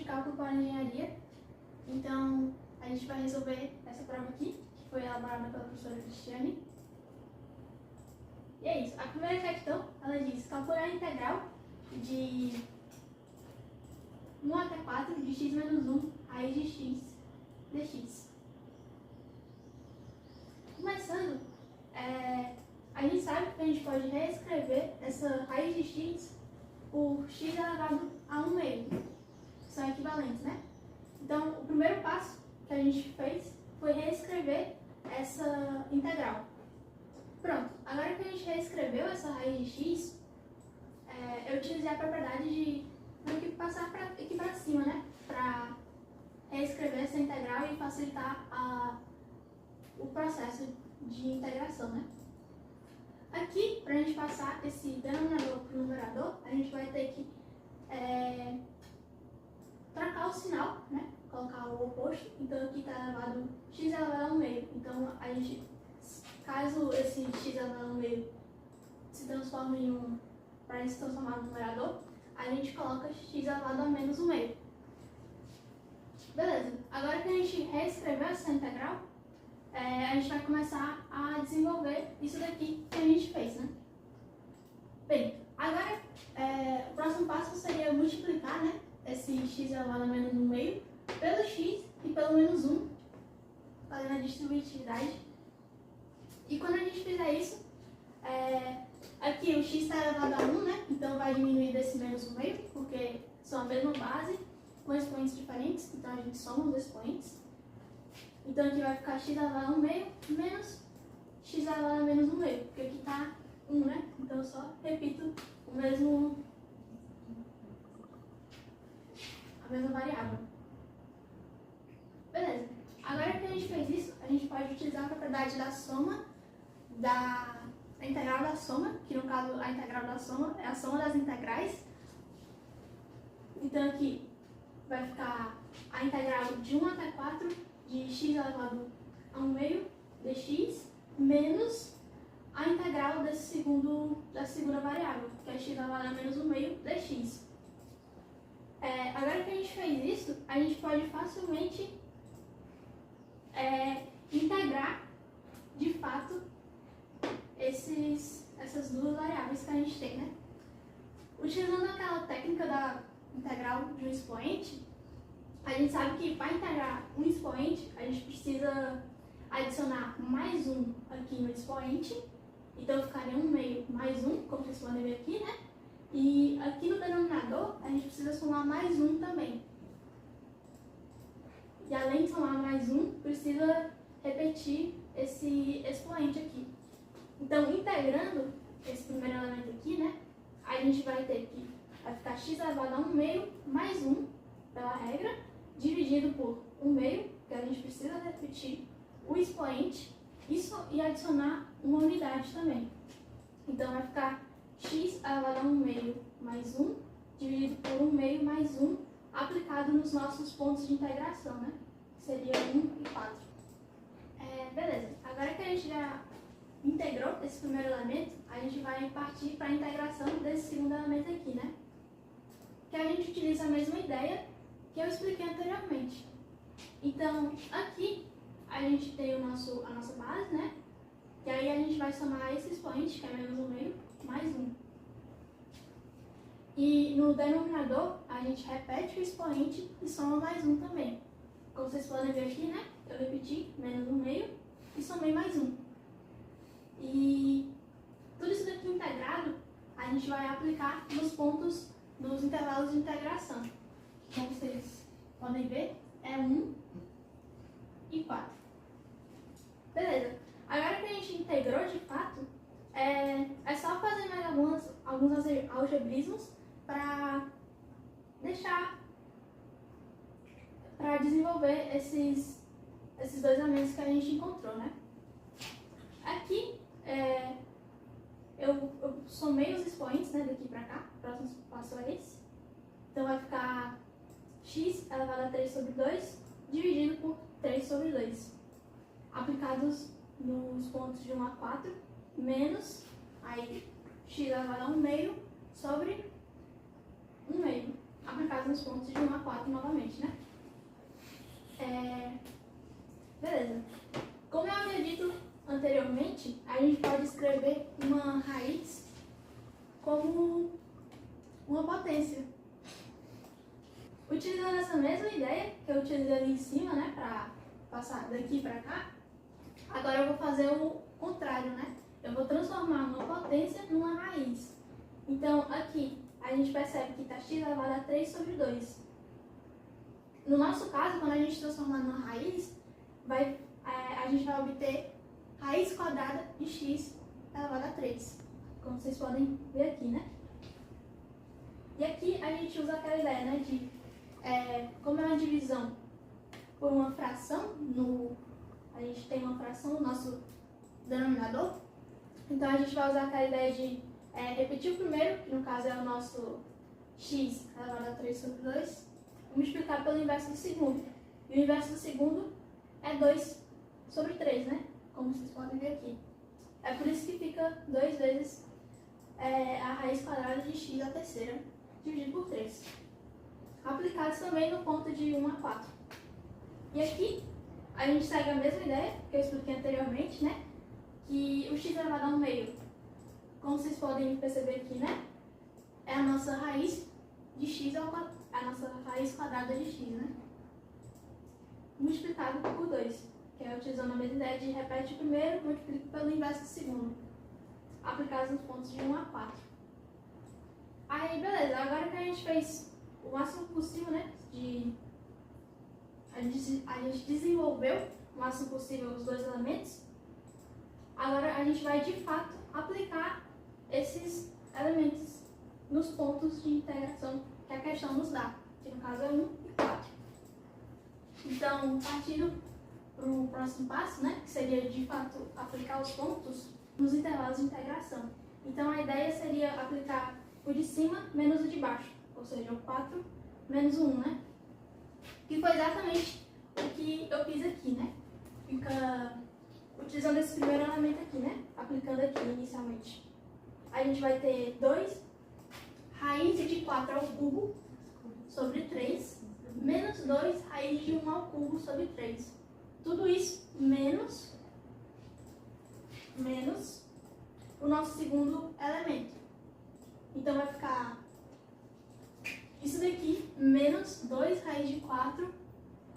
de cálculo para engenharia. Então, a gente vai resolver essa prova aqui, que foi elaborada pela professora Cristiane. E é isso. A primeira questão, ela diz calcular a integral de 1 até 4 de x menos 1 raiz de x dx. Começando, a gente sabe que a gente pode reescrever essa raiz de x por x elevado a 1 meio. São equivalentes, né? Então, o primeiro passo que a gente fez foi reescrever essa integral. Pronto, agora que a gente reescreveu essa raiz de x, eu utilizei a propriedade de passar aqui para cima, né? Para reescrever essa integral e facilitar o processo de integração, né? Aqui, para a gente passar esse denominador para o numerador, a gente vai ter que trocar o sinal, né? Colocar o oposto. Então aqui está elevado x elevado ao meio. Então a gente, caso esse x elevado ao meio se transforme para se transformar no numerador, a gente coloca x elevado a menos 1 meio. Beleza. Agora que a gente reescreveu essa integral, a gente vai começar a desenvolver isso daqui que a gente fez, né? Bem, agora o próximo passo seria multiplicar, né, esse x elevado a menos 1 meio pelo x e pelo menos 1, fazendo a distributividade. E quando a gente fizer isso, aqui o x está elevado a 1, né? Então vai diminuir desse menos 1 meio, porque são a mesma base, com expoentes diferentes, então a gente soma os expoentes. Então aqui vai ficar x elevado a 1 meio menos x elevado a menos 1 meio, porque aqui está 1, né? Então eu só repito a mesma variável. Beleza. Agora que a gente fez isso, a gente pode utilizar a propriedade da soma, da integral da soma, que no caso a integral da soma é a soma das integrais. Então aqui vai ficar a integral de 1 até 4 de x elevado a 1 meio dx menos a integral da segunda variável, que é x elevado a menos 1 meio dx. Agora que a gente fez isso, a gente pode facilmente integrar de fato essas duas variáveis que a gente tem, né? Utilizando aquela técnica da integral de um expoente, a gente sabe que para integrar um expoente, a gente precisa adicionar mais 1 aqui no expoente, então ficaria 1 meio mais 1, como vocês podem ver aqui, né? E aqui no denominador, a gente precisa somar mais 1 também. E além de somar mais 1, precisa repetir esse expoente aqui. Então, integrando esse primeiro elemento aqui, né, a gente vai ter que vai ficar x elevado a 1 meio mais 1, pela regra, dividido por 1 meio, que a gente precisa repetir o expoente e adicionar uma unidade também. Então, vai ficar x elevado a 1 meio mais 1, dividido por 1 meio mais 1, aplicado nos nossos pontos de integração, né? Seria 1 e 4. Beleza. Agora que a gente já integrou esse primeiro elemento, a gente vai partir para a integração desse segundo elemento aqui, né? Que a gente utiliza a mesma ideia que eu expliquei anteriormente. Então, aqui a gente tem a nossa base, né? E aí a gente vai somar esse expoente, que é menos 1 meio, mais 1. E no denominador, a gente repete o expoente e soma mais 1 também. Como vocês podem ver aqui, né? Eu repeti menos 1 meio e somei mais 1. E tudo isso daqui integrado, a gente vai aplicar nos pontos, nos intervalos de integração. Como vocês podem ver, é 1 e 4. Beleza. Agora que a gente integrou de fato, é só fazer mais alguns algebrismos para desenvolver esses dois elementos que a gente encontrou, né? Aqui, eu somei os expoentes, né, daqui para cá, o próximo passo é esse. Então vai ficar x elevado a 3 sobre 2 dividido por 3 sobre 2, aplicados nos pontos de 1 a 4, menos aí x elevado a 1 meio sobre 1 meio, aplicados nos pontos de 1 a 4 novamente. anteriormente, né? Beleza. Como eu havia dito anteriormente, a gente pode escrever uma raiz como uma potência. Utilizando essa mesma ideia que eu utilizei ali em cima, né, para passar daqui para cá, agora eu vou fazer o contrário, né? Eu vou transformar uma potência numa raiz. Então, aqui, a gente percebe que está x elevado a 3 sobre 2. No nosso caso, quando a gente transformar numa raiz, a gente vai obter raiz quadrada de x elevado a 3. Como vocês podem ver aqui, né? E aqui a gente usa aquela ideia, né, de como é uma divisão por uma fração, a gente tem uma fração no nosso denominador, então a gente vai usar aquela ideia de repetir o primeiro, que no caso é o nosso x elevado a 3 sobre 2, multiplicado pelo inverso do segundo. E o inverso do segundo é 2 sobre 3, né? Como vocês podem ver aqui. É por isso que fica 2 vezes a raiz quadrada de x à terceira, dividido por 3. Aplicados também no ponto de 1 a 4. E aqui, a gente segue a mesma ideia que eu expliquei anteriormente, né? Que o x elevado ao meio, como vocês podem perceber aqui, né? É a nossa raiz de x ao quadrado, a nossa raiz quadrada de x, né? Multiplicado por 2, que é utilizando a mesma ideia de repete o primeiro, multiplica pelo inverso do segundo. Aplicados nos pontos de 1 a 4. Aí, beleza, agora que a gente fez o máximo possível, né? A gente desenvolveu o máximo possível os dois elementos. Agora a gente vai de fato aplicar esses elementos nos pontos de integração que a questão nos dá, que no caso é 1 e 4. Então, partindo para o próximo passo, né, que seria de fato aplicar os pontos nos intervalos de integração. Então a ideia seria aplicar o de cima menos o de baixo, ou seja, o 4 menos o 1, né? Que foi exatamente o que eu fiz aqui, né? Fica utilizando esse primeiro elemento aqui, né? Aplicando aqui inicialmente. A gente vai ter 2 raiz de 4 ao cubo sobre 3, menos 2 raiz de 1 ao cubo sobre 3. Tudo isso menos o nosso segundo elemento. Então vai ficar isso daqui, menos 2 raiz de 4,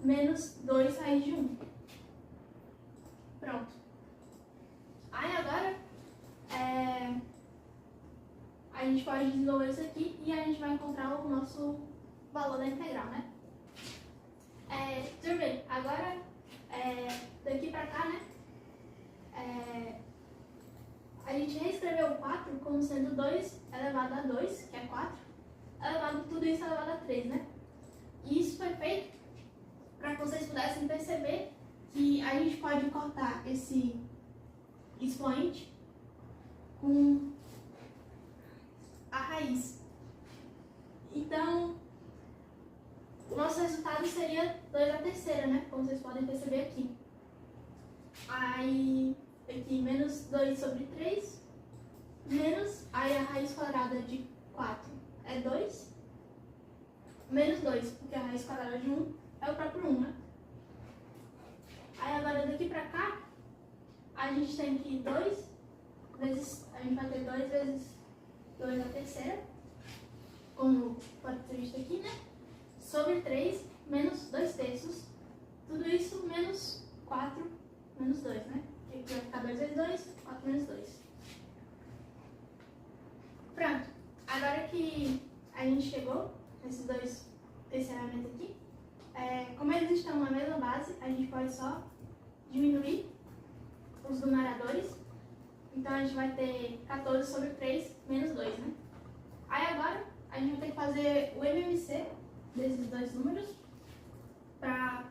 menos 2 raiz de 1. Pronto. Aí agora, a gente pode desenvolver isso aqui e a gente vai encontrar o nosso valor da integral, né? Tudo bem, agora, daqui pra cá, né? A gente reescreveu o 4 como sendo 2 elevado a 2, que é 4, elevado tudo isso elevado a 3, né? E isso foi feito para que vocês pudessem perceber que a gente pode cortar esse expoente com a raiz. Então, o nosso resultado seria 2 à terceira, né? Como vocês podem perceber aqui. Aí, aqui, menos 2 sobre 3, menos, aí a raiz quadrada de 4 é 2, menos 2, porque a raiz quadrada de 1 é o próprio 1, né? Aí agora daqui pra cá, a gente tem que 2 vezes, a gente vai ter 2 vezes 2 à terceira, como pode ser visto aqui, né? Sobre 3 menos 2 terços, tudo isso menos 4 menos 2, né? Aqui vai ficar 2 vezes 2, 4 menos 2. Pronto. Agora que a gente chegou nesses esse elemento aqui, como eles estão na mesma base, a gente pode só diminuir os numeradores. Então a gente vai ter 14 sobre 3 menos 2, né? Aí agora a gente vai ter que fazer o MMC desses dois números para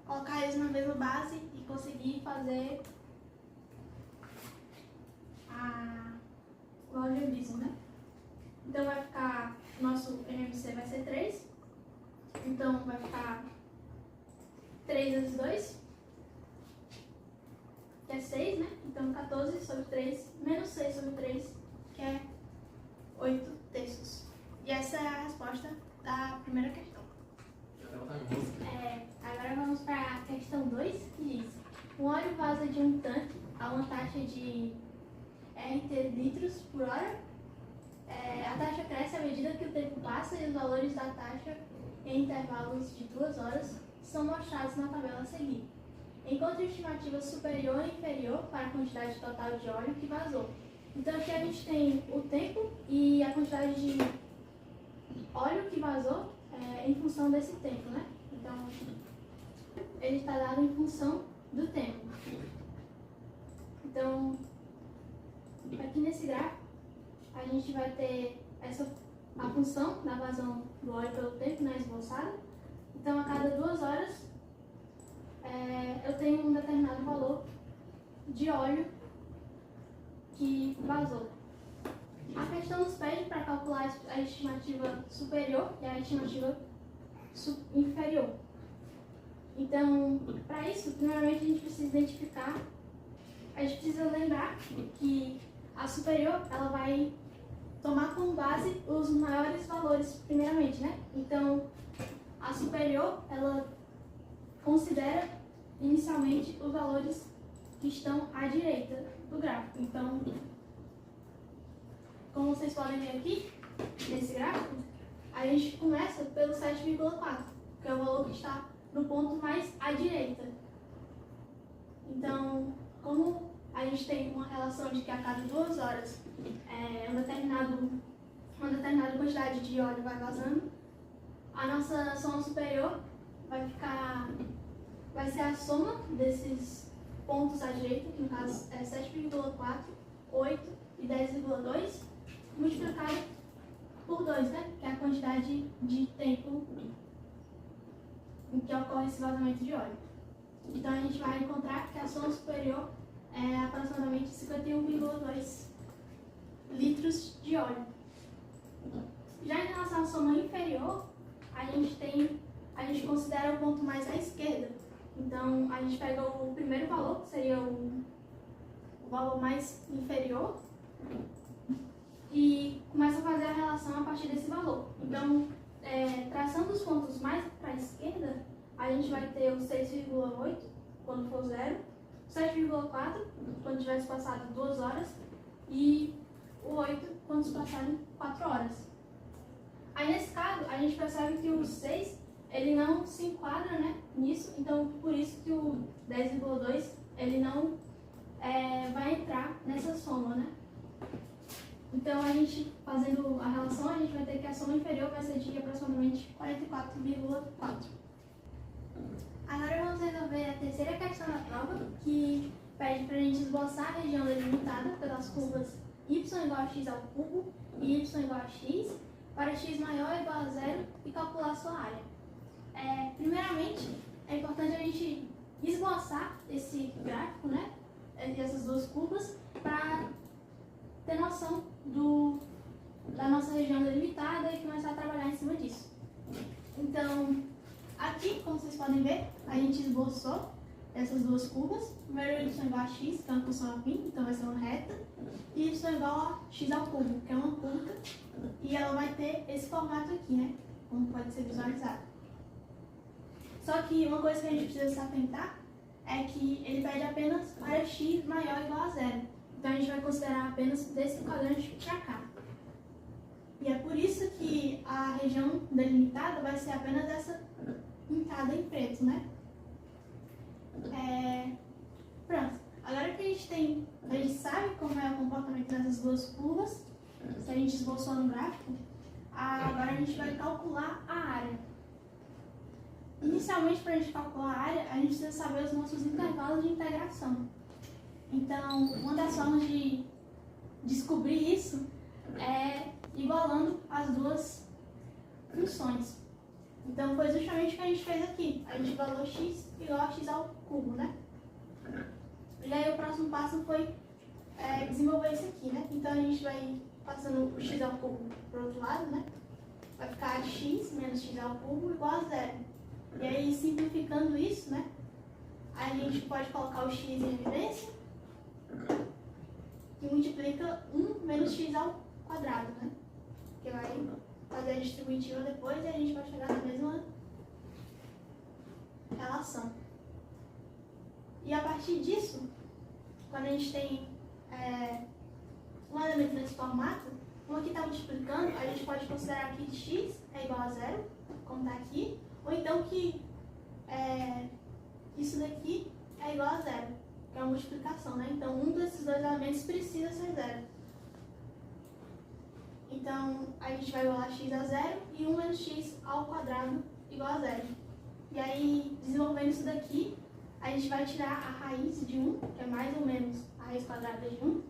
colocar eles na mesma base e conseguir fazer o algebraísmo, né? Então vai ficar, nosso MMC vai ser 3, então vai ficar 3 vezes 2, que é 6, né? Então 14 sobre 3 menos 6 sobre 3, que é 8 terços. E essa é a resposta da primeira questão. um óleo vaza de um tanque a uma taxa de RT litros por hora. A taxa cresce à medida que o tempo passa e os valores da taxa em intervalos de 2 horas são mostrados na tabela a seguir. Encontre estimativa superior e inferior para a quantidade total de óleo que vazou. Então aqui a gente tem o tempo e a quantidade de óleo que vazou em função desse tempo, né? Então ele está dado em função do tempo. Então aqui nesse gráfico a gente vai ter a função da vazão do óleo pelo tempo, né, esboçada. Então a cada 2 horas eu tenho um determinado valor de óleo que vazou. A questão nos pede para calcular a estimativa superior e a estimativa inferior. Então, para isso, primeiramente a gente precisa lembrar que a superior ela vai tomar como base os maiores valores primeiramente, né? Então, a superior ela considera inicialmente os valores que estão à direita do gráfico. Então, como vocês podem ver aqui, nesse gráfico, a gente começa pelo 7,4, que é o valor que está no ponto mais à direita. Então, como a gente tem uma relação de que a cada 2 horas uma determinada quantidade de óleo vai vazando, a nossa soma superior vai ser a soma desses pontos à direita, que no caso é 7,4, 8 e 10,2, multiplicado por 2, né? Que é a quantidade de tempo em que ocorre esse vazamento de óleo. Então a gente vai encontrar que a soma superior é aproximadamente 51,2 litros de óleo. Já em relação à soma inferior, a gente considera o ponto mais à esquerda. Então a gente pega o primeiro valor, que seria o valor mais inferior, e começa a fazer a relação a partir desse valor. Então, traçando os pontos mais para a esquerda, a gente vai ter o 6,8 quando for 0, 7,4 quando tivesse passado 2 horas e o 8 quando se passarem 4 horas. Aí nesse caso, a gente percebe que o 6 ele não se enquadra, né, nisso, então por isso que o 10,2 ele não vai entrar nessa soma, né? Então a gente, fazendo a relação, a gente vai ter que a soma inferior vai ser de aproximadamente 44,4. Agora vamos resolver a terceira questão da prova, que pede para a gente esboçar a região delimitada pelas curvas y igual a x ao cubo e y igual a x, para x maior ou igual a 0 e calcular sua área. Primeiramente, é importante a gente esboçar esse gráfico, né, entre essas duas curvas, para ter noção da nossa região delimitada e começar a trabalhar em cima disso. Então, aqui, como vocês podem ver, a gente esboçou essas duas curvas. Primeiro, y igual a x, que é uma função afim, então vai ser uma reta, e y igual a x ao cubo, que é uma curva, e ela vai ter esse formato aqui, né, como pode ser visualizado. Só que uma coisa que a gente precisa se atentar é que ele pede apenas para x maior ou igual a 0. Então a gente vai considerar apenas desse quadrante para cá. E é por isso que a região delimitada vai ser apenas essa pintada em preto, né? Pronto. Agora que a gente sabe como é o comportamento dessas duas curvas, que a gente esboçou no gráfico, agora a gente vai calcular a área. Inicialmente, para a gente calcular a área, a gente precisa saber os nossos intervalos de integração. Então, uma das formas de descobrir isso é igualando as duas funções. Então, foi justamente o que a gente fez aqui. A gente igualou x igual a x ao cubo, né? E aí, o próximo passo foi desenvolver isso aqui, né? Então, a gente vai passando o x ao cubo para o outro lado, né? Vai ficar x menos x ao cubo igual a 0. E aí, simplificando isso, né? A gente pode colocar o x em evidência, que multiplica 1 menos x ao quadrado, né? Que vai fazer a distributiva depois e a gente vai chegar na mesma relação. E a partir disso, quando a gente tem um elemento nesse formato, como aqui está multiplicando, a gente pode considerar aqui que x é igual a zero, como está aqui, ou então que isso daqui é igual a zero, que é uma multiplicação, né? Então, um desses dois elementos precisa ser zero. Então, a gente vai igualar x a zero e 1 menos x ao quadrado igual a zero. E aí, desenvolvendo isso daqui, a gente vai tirar a raiz de 1, que é mais ou menos a raiz quadrada de 1.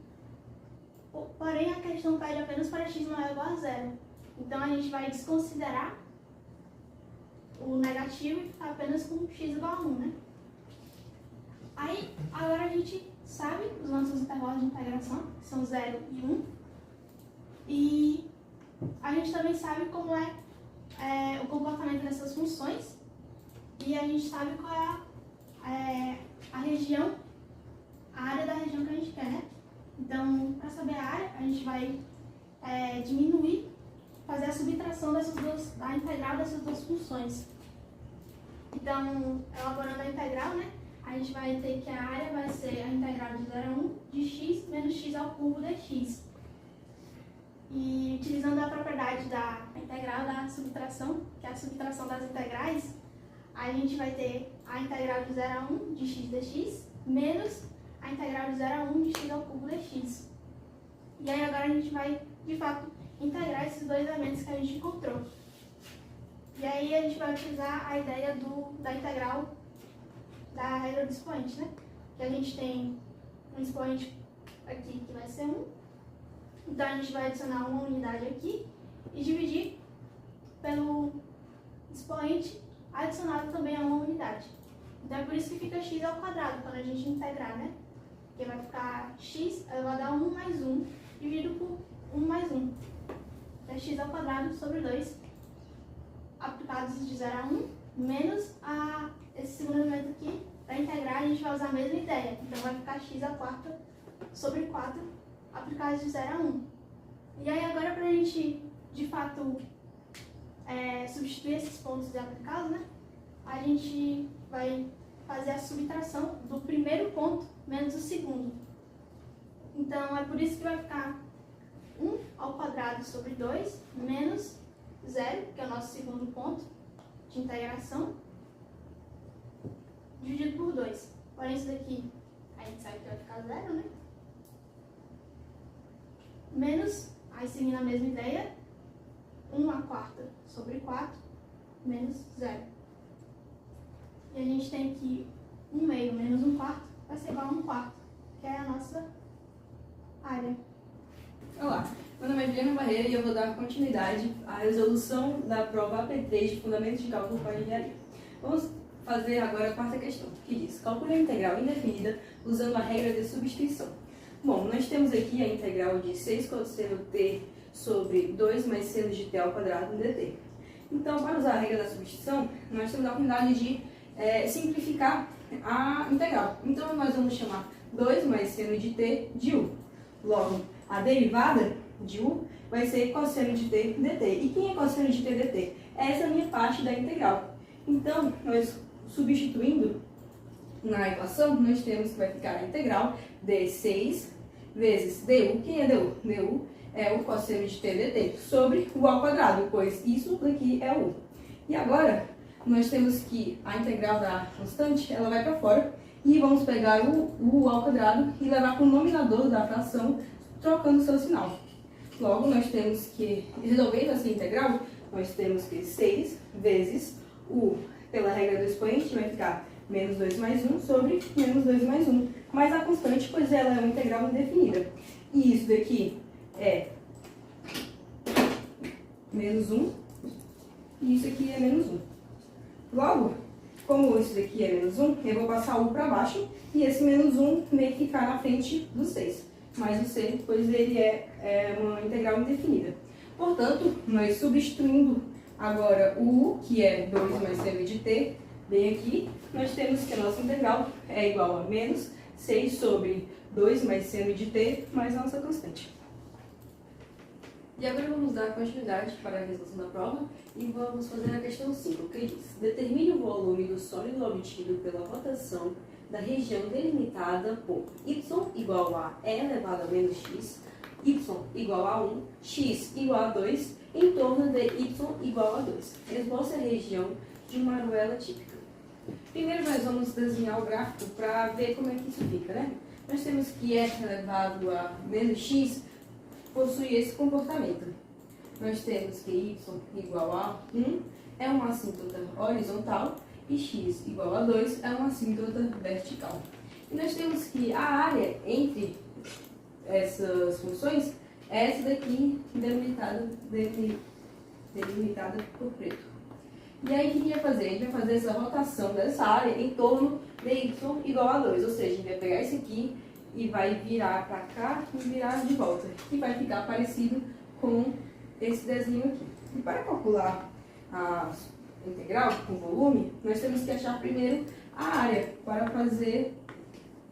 Porém, a questão pede apenas para x maior ou igual a zero. Então, a gente vai desconsiderar o negativo e ficar apenas com x igual a 1, né? Aí, agora a gente sabe os nossos intervalos de integração, que são 0 e 1. E a gente também sabe como é o comportamento dessas funções. E a gente sabe qual é a região, a área da região que a gente quer, né? Então, para saber a área, a gente vai diminuir, fazer a subtração da integral dessas duas funções. Então, elaborando a integral, né? A gente vai ter que a área vai ser a integral de 0 a 1 de x menos x ao cubo dx. E utilizando a propriedade da integral da subtração, que é a subtração das integrais, a gente vai ter a integral de 0 a 1 de x dx menos a integral de 0 a 1 de x ao cubo dx. E aí agora a gente vai, de fato, integrar esses dois elementos que a gente encontrou. E aí a gente vai utilizar a ideia da integral da regra do expoente, né? Que a gente tem um expoente aqui que vai ser 1. Então a gente vai adicionar uma unidade aqui e dividir pelo expoente adicionado também a uma unidade. Então é por isso que fica x ao quadrado quando a gente integrar, né? Porque vai ficar x elevado a 1 mais 1 dividido por 1 mais 1. É x ao quadrado sobre 2 aplicados de 0 a 1 menos esse segundo elemento aqui. Para integrar a gente vai usar a mesma ideia. Então vai ficar x à quarta sobre 4 aplicados de 0 a 1. E aí agora para a gente, de fato, substituir esses pontos e aplicá-los, né? A gente vai fazer a subtração do primeiro ponto menos o segundo. Então é por isso que vai ficar 1 ao quadrado sobre 2 menos 0, que é o nosso segundo ponto de integração, dividido por 2. Porém, isso daqui a gente sabe que vai ficar 0, né? Menos, aí seguindo a mesma ideia, 1 à quarta sobre 4 menos 0. E a gente tem aqui 1 meio menos 1 quarto vai ser igual a 1 quarto, que é a nossa área. Olá, meu nome é Juliana Barreira e eu vou dar continuidade à resolução da prova AP3 de Fundamentos de Cálculo para Engenharia. Vamos fazer agora a quarta questão, que diz: calcule a integral indefinida usando a regra de substituição. Bom, nós temos aqui a integral de 6 cosseno t sobre 2 mais seno de t ao quadrado dt. Então, para usar a regra da substituição, nós temos a oportunidade de simplificar a integral. Então, nós vamos chamar 2 mais seno de t de u. Logo, a derivada de u vai ser cosseno de t dt. E quem é cosseno de t dt? Essa é a minha parte da integral. Então, nós substituindo na equação, nós temos que vai ficar a integral de 6 vezes du. Quem é du? Du é o cosseno de t dt sobre u ao quadrado, pois isso daqui é u. E agora, nós temos que a integral da constante, ela vai para fora, e vamos pegar o u ao quadrado e levar para o nominador da fração, trocando o seu sinal. Logo, nós temos que, resolvendo essa integral, nós temos que 6 vezes u pela regra do expoente vai ficar menos 2 mais 1 sobre menos 2 mais 1. Mas a constante, pois ela é uma integral indefinida. E isso daqui é menos 1 e isso aqui é menos 1. Logo, como isso daqui é menos 1, eu vou passar o para baixo e esse menos 1 meio que ficar na frente do 6. Mas o c, pois ele é uma integral indefinida. Portanto, nós substituindo agora o u, que é 2 mais seno de t, bem aqui, nós temos que a nossa integral é igual a menos 6 sobre 2 mais seno de t mais a nossa constante. E agora vamos dar continuidade para a resolução da prova e vamos fazer a questão 5, que diz: determine o volume do sólido obtido pela rotação da região delimitada por y igual a e elevado a menos x, y igual a 1, x igual a 2, em torno de y igual a 2. Esboce a região de uma arruela típica. Primeiro nós vamos desenhar o gráfico para ver como é que isso fica, né? Nós temos que e elevado a menos x possui esse comportamento. Nós temos que y igual a 1 é uma assíntota horizontal e x igual a 2 é uma assíntota vertical. E nós temos que a área entre essas funções é essa daqui delimitada por preto. E aí o que a gente vai fazer? A gente vai fazer essa rotação dessa área em torno de y igual a 2, ou seja, a gente vai pegar isso aqui e vai virar para cá e virar de volta, que vai ficar parecido com esse desenho aqui. E para calcular a integral com volume, nós temos que achar primeiro a área para fazer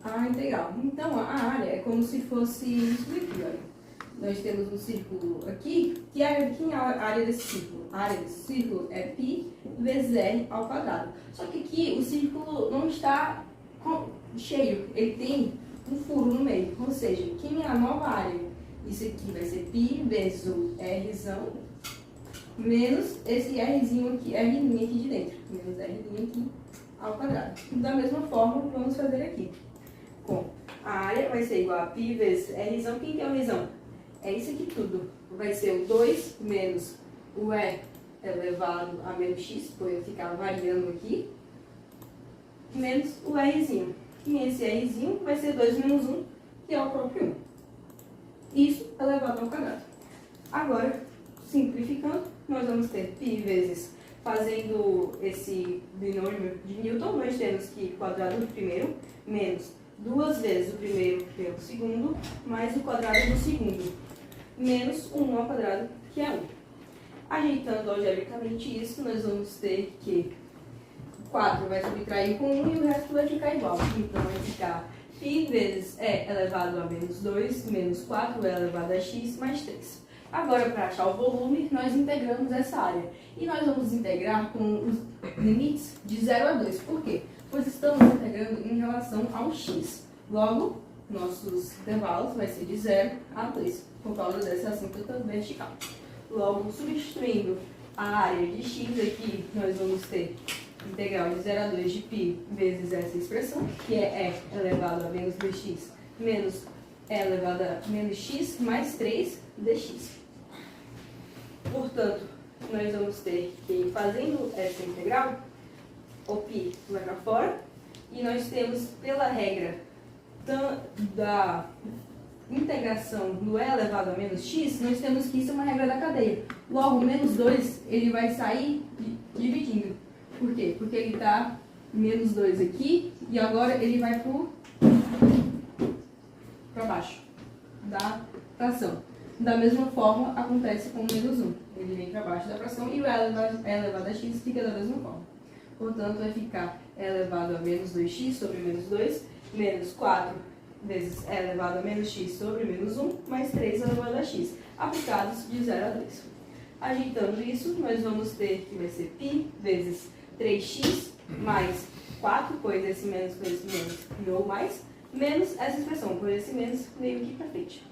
a integral. Então, a área é como se fosse isso aqui, olha. Nós temos um círculo aqui, quem é a área desse círculo? A área desse círculo é π vezes r ao quadrado. Só que aqui o círculo não está cheio, ele tem um furo no meio. Ou seja, quem é a nova área? Isso aqui vai ser π vezes o Rzão, menos esse Rzinho aqui, R'inho aqui de dentro, menos R'inho aqui ao quadrado. Da mesma forma, vamos fazer aqui. Com a área vai ser igual a π vezes Rzão. Quem que é o Rzão? É isso aqui tudo. Vai ser o 2 menos o E elevado a menos x, por eu ficar variando aqui, menos o Rzinho. E esse Rzinho vai ser 2 menos 1, que é o próprio 1. Isso elevado ao quadrado. Agora, simplificando, nós vamos ter π vezes, fazendo esse binômio de Newton, nós temos que quadrado do primeiro menos 2 vezes o primeiro pelo segundo, mais o quadrado do segundo, menos 1 ao quadrado, que é 1. Ajeitando algebricamente isso, nós vamos ter que 4 vai subtrair com 1 e o resto vai ficar igual. Então, vai ficar π vezes e elevado a menos 2, menos 4e elevado a x, mais 3. Agora, para achar o volume, nós integramos essa área. E nós vamos integrar com os limites de 0 a 2. Por quê? Pois estamos integrando em relação ao x. Logo, nossos intervalos vai ser de 0 a 2, por causa dessa assíntota vertical. Logo, substituindo a área de x aqui, nós vamos ter integral de 0 a 2 de π vezes essa expressão, que é e elevado a menos 2x menos e elevado a menos x mais 3 dx. Portanto, nós vamos ter que, fazendo essa integral, o π vai para fora, e nós temos, pela regra da integração do e elevado a menos x, nós temos que isso é uma regra da cadeia. Logo, menos 2, ele vai sair dividindo. Por quê? Porque ele está menos 2 aqui, e agora ele vai para baixo da fração. Da mesma forma, acontece com o menos 1. Ele vem para baixo da fração e o e elevado a x fica da mesma forma. Portanto, vai ficar e elevado a menos 2x sobre menos 2, menos 4 vezes e elevado a menos x sobre menos 1, mais 3 elevado a x, aplicados de 0 a 2. Ajeitando isso, nós vamos ter que vai ser π vezes 3x mais 4, pois esse menos com esse menos virou mais, menos essa expressão, pois esse menos veio aqui para frente.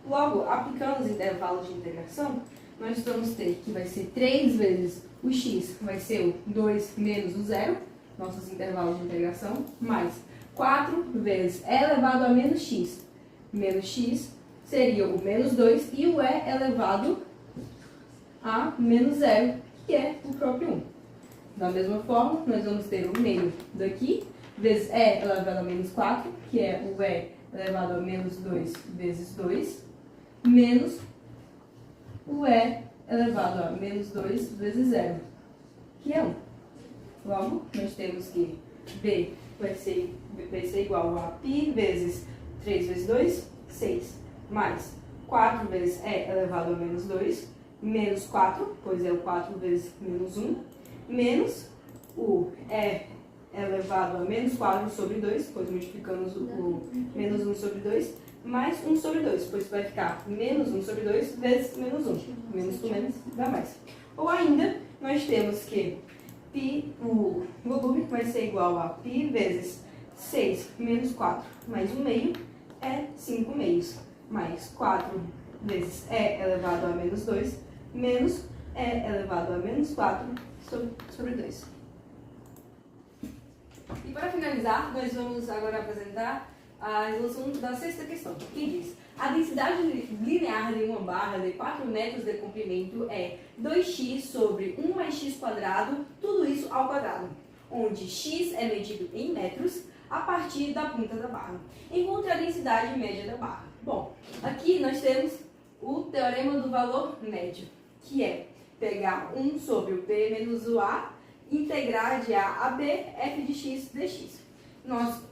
Logo, aplicando os intervalos de integração, nós vamos ter que vai ser 3 vezes o x, vai ser o 2 menos o 0, nossos intervalos de integração, mais 4 vezes e elevado a menos x seria o menos 2 e o e elevado a menos 0, que é o próprio 1. Da mesma forma, nós vamos ter o meio daqui, vezes e elevado a menos 4, que é o e elevado a menos 2 vezes 2, menos o e elevado a menos 2 vezes 0, que é 1. Logo, nós temos que b vai ser igual a π vezes 3 vezes 2, 6, mais 4 vezes e elevado a menos 2, menos 4, pois é o 4 vezes menos 1, menos o e elevado a menos 4 sobre 2, pois multiplicamos o menos 1 sobre 2, mais 1 sobre 2, pois vai ficar menos 1 sobre 2 vezes menos 1. Menos com menos dá mais. Ou ainda, nós temos que o volume vai ser igual a π vezes 6 menos 4 mais 1 meio é 5 meios. Mais 4 vezes e elevado a menos 2 menos e elevado a menos 4 sobre 2. E para finalizar, nós vamos agora apresentar a resolução da sexta questão, que diz: a densidade linear de uma barra de 4 metros de comprimento é 2x sobre 1 mais x quadrado, tudo isso ao quadrado, onde x é medido em metros a partir da ponta da barra. Encontre a densidade média da barra. Bom, aqui nós temos o teorema do valor médio, que é pegar 1 sobre o b menos o a, integrar de a a b, f de x dx.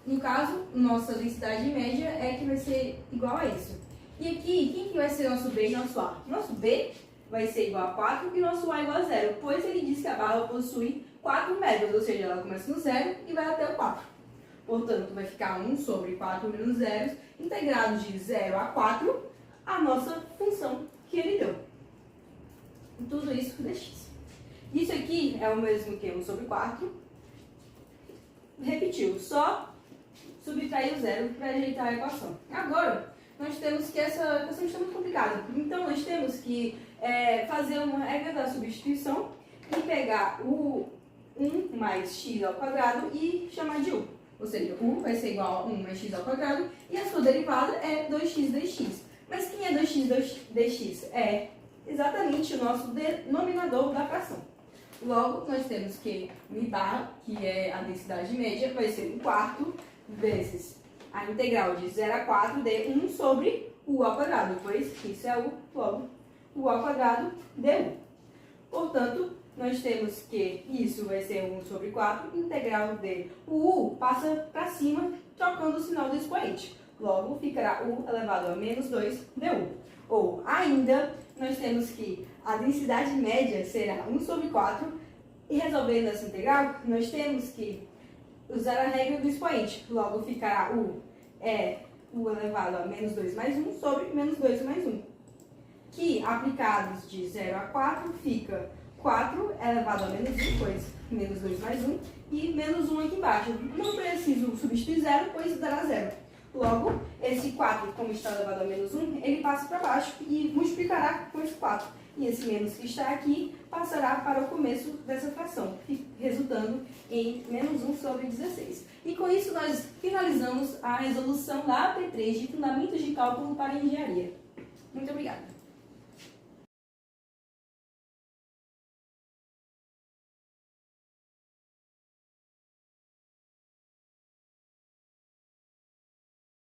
No caso, nossa densidade média é que vai ser igual a isso. E aqui, quem que vai ser nosso b e nosso a? Nosso b vai ser igual a 4 e nosso a igual a 0, pois ele diz que a barra possui 4 metros, ou seja, ela começa no 0 e vai até o 4. Portanto, vai ficar 1 sobre 4 menos zeros, integrado de 0 a 4, a nossa função que ele deu. Tudo isso dx. Isso aqui é o mesmo que 1 sobre 4. Repetiu, só subtrair o zero para ajeitar a equação. Agora, nós temos que essa equação está muito complicada. Então, nós temos que fazer uma regra da substituição e pegar o 1 mais x ao quadrado e chamar de 1. Ou seja, 1 vai ser igual a 1 mais x ao quadrado e a sua derivada é 2x dx. Mas quem é 2x dx? É exatamente o nosso denominador da fração. Logo, nós temos que mi barra, que é a densidade média, vai ser 1 quarto vezes a integral de 0 a 4 de 1 sobre u ao quadrado, pois isso é u, logo, u ao quadrado de 1. Portanto, nós temos que isso vai ser 1 sobre 4, integral de o u passa para cima, trocando o sinal do expoente. Logo, ficará u elevado a menos 2 du. Ou, ainda, nós temos que a densidade média será 1 sobre 4, e resolvendo essa integral, nós temos que usar a regra do expoente. Logo, ficará u elevado a menos 2 mais 1 sobre menos 2 mais 1. Que, aplicados de 0 a 4, fica 4 elevado a menos 1, pois menos 2 mais 1, e menos 1 aqui embaixo. Não preciso substituir 0, pois dará 0. Logo, esse 4, como está elevado a menos 1, ele passa para baixo e multiplicará com esse 4. E esse menos que está aqui passará para o começo dessa fração, resultando em menos 1 sobre 16. E com isso nós finalizamos a resolução da AP3 de Fundamentos de Cálculo para Engenharia. Muito obrigada.